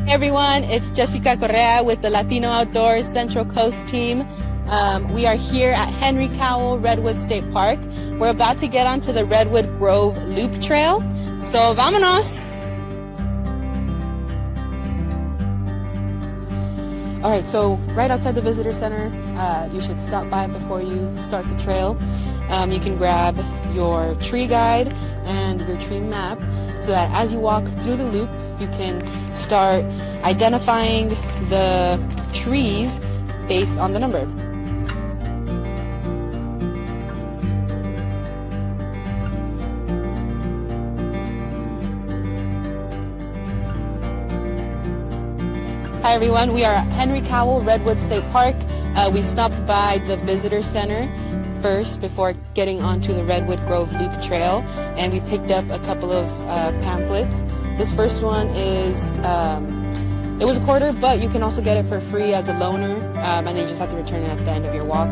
Hey everyone, it's Jessica Correa with the Latino Outdoors Central Coast team. We are here at Henry Cowell Redwood State Park. We're about to get onto the Redwood Grove Loop Trail. So, vámonos! Alright, so right outside the visitor center, you should stop by before you start the trail. You can grab your tree guide and your tree map so that as you walk through the loop, you can start identifying the trees based on the number. Hi everyone, we are at Henry Cowell Redwood State Park. We stopped by the visitor center first before getting onto the Redwood Grove Loop Trail, and we picked up a couple of pamphlets. This first one is, it was $0.25, but you can also get it for free as a loaner, and then you just have to return it at the end of your walk.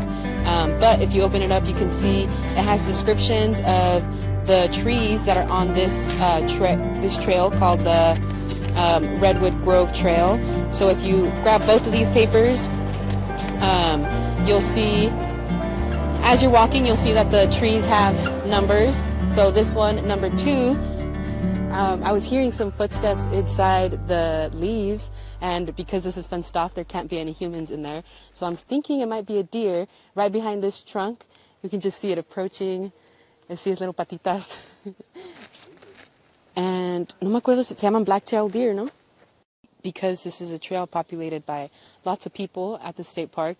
But if you open it up, you can see it has descriptions of the trees that are on this trail called the Redwood Grove Trail. So if you grab both of these papers, you'll see, as you're walking, you'll see that the trees have numbers. So this one, number 2, I was hearing some footsteps inside the leaves, and because this is fenced off, there can't be any humans in there. So I'm thinking it might be a deer right behind this trunk. You can just see it approaching. I see his little patitas. And no me acuerdo si se llaman black-tailed deer, no? Because this is a trail populated by lots of people at the state park,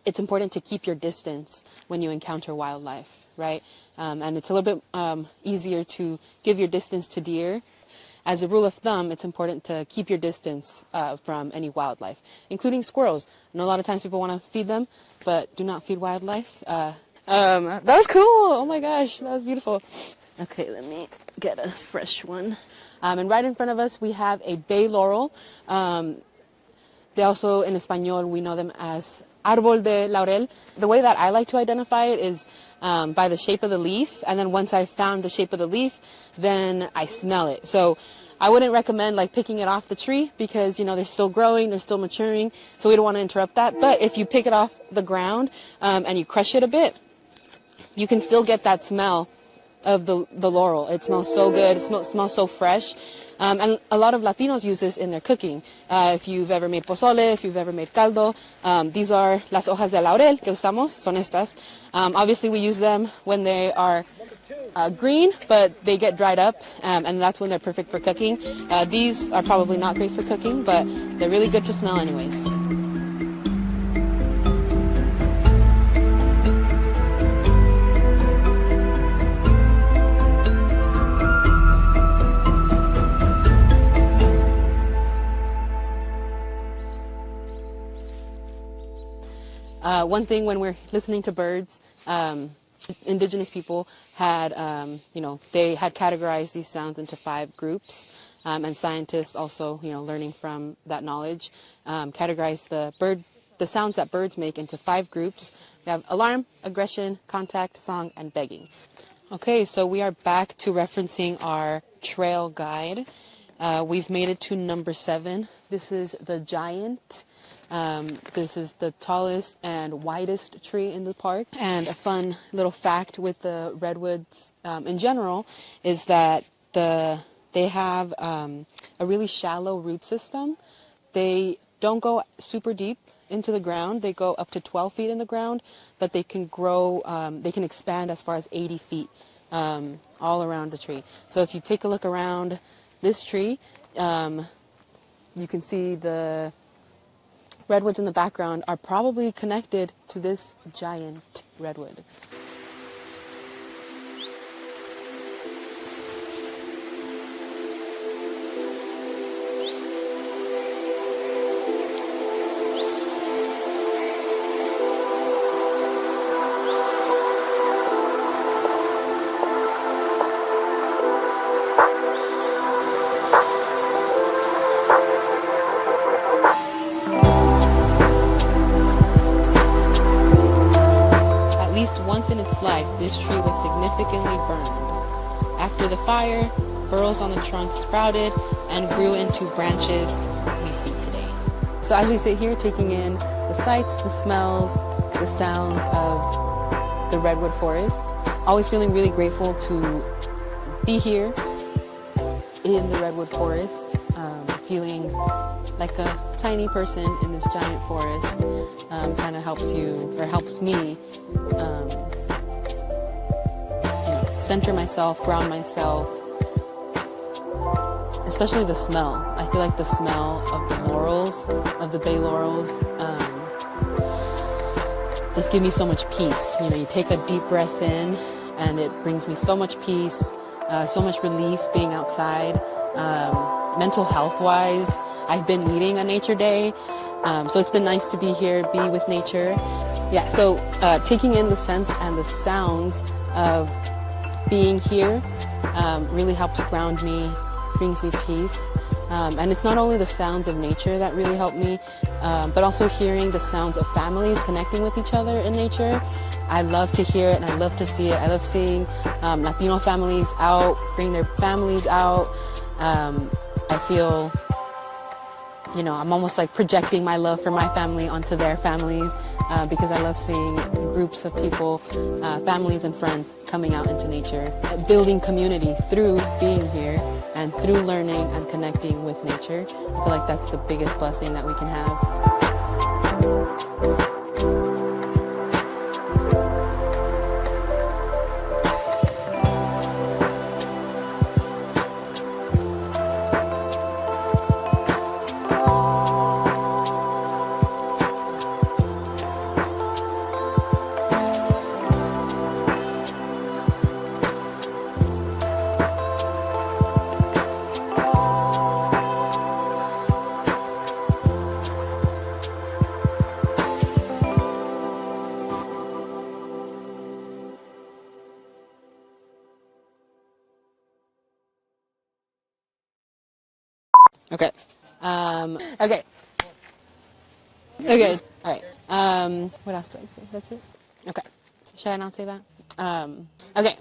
it's important to keep your distance when you encounter wildlife, right? And it's a little bit easier to give your distance to deer. As a rule of thumb, it's important to keep your distance from any wildlife, including squirrels. I know a lot of times people want to feed them, but do not feed wildlife. That was cool. Oh my gosh, that was beautiful. Okay, let me get a fresh one. And right in front of us, we have a bay laurel. They also, in Espanol, we know them as árbol de laurel. The way that I like to identify it is by the shape of the leaf. And then once I've found the shape of the leaf, then I smell it. So I wouldn't recommend like picking it off the tree because, you know, they're still growing, they're still maturing. So we don't want to interrupt that. But if you pick it off the ground and you crush it a bit, you can still get that smell of the laurel. It smells so good. It smells so fresh. And a lot of Latinos use this in their cooking. If you've ever made pozole, if you've ever made caldo, these are las hojas de laurel que usamos, son estas. Obviously we use them when they are green, but they get dried up, and that's when they're perfect for cooking. These are probably not great for cooking, but they're really good to smell anyways. One thing when we're listening to birds, indigenous people had, they had categorized these sounds into 5 groups, and scientists also, learning from that knowledge, categorized the sounds that birds make into 5 groups. We have alarm, aggression, contact, song, and begging. Okay, so we are back to referencing our trail guide. We've made it to number 7. This is the giant. This is the tallest and widest tree in the park. And a fun little fact with the redwoods in general is that they have a really shallow root system. They don't go super deep into the ground. They go up to 12 feet in the ground, but they can grow, they can expand as far as 80 feet all around the tree. So if you take a look around this tree, you can see the redwoods in the background are probably connected to this giant redwood. Once in its life, this tree was significantly burned. After the fire, burrows on the trunk sprouted and grew into branches we see today. So as we sit here taking in the sights, the smells, the sounds of the redwood forest, always feeling really grateful to be here in the redwood forest, feeling like a tiny person in this giant forest kind of helps you, or helps me, center myself, ground myself, especially the smell. I feel like the smell of the laurels, of the bay laurels, just give me so much peace. You take a deep breath in and it brings me so much peace, so much relief being outside. Mental health wise, I've been needing a nature day, so it's been nice to be here, be with nature. Yeah, so taking in the scents and the sounds of being here really helps ground me, brings me peace. And it's not only the sounds of nature that really help me, but also hearing the sounds of families connecting with each other in nature. I love to hear it and I love to see it. I love seeing Latino families out, bring their families out. I feel, I'm almost like projecting my love for my family onto their families because I love seeing groups of people, families and friends coming out into nature, building community through being here and through learning and connecting with nature. I feel like that's the biggest blessing that we can have. Okay. Okay. All right. What else do I say? That's it? Okay. Should I not say that? Okay.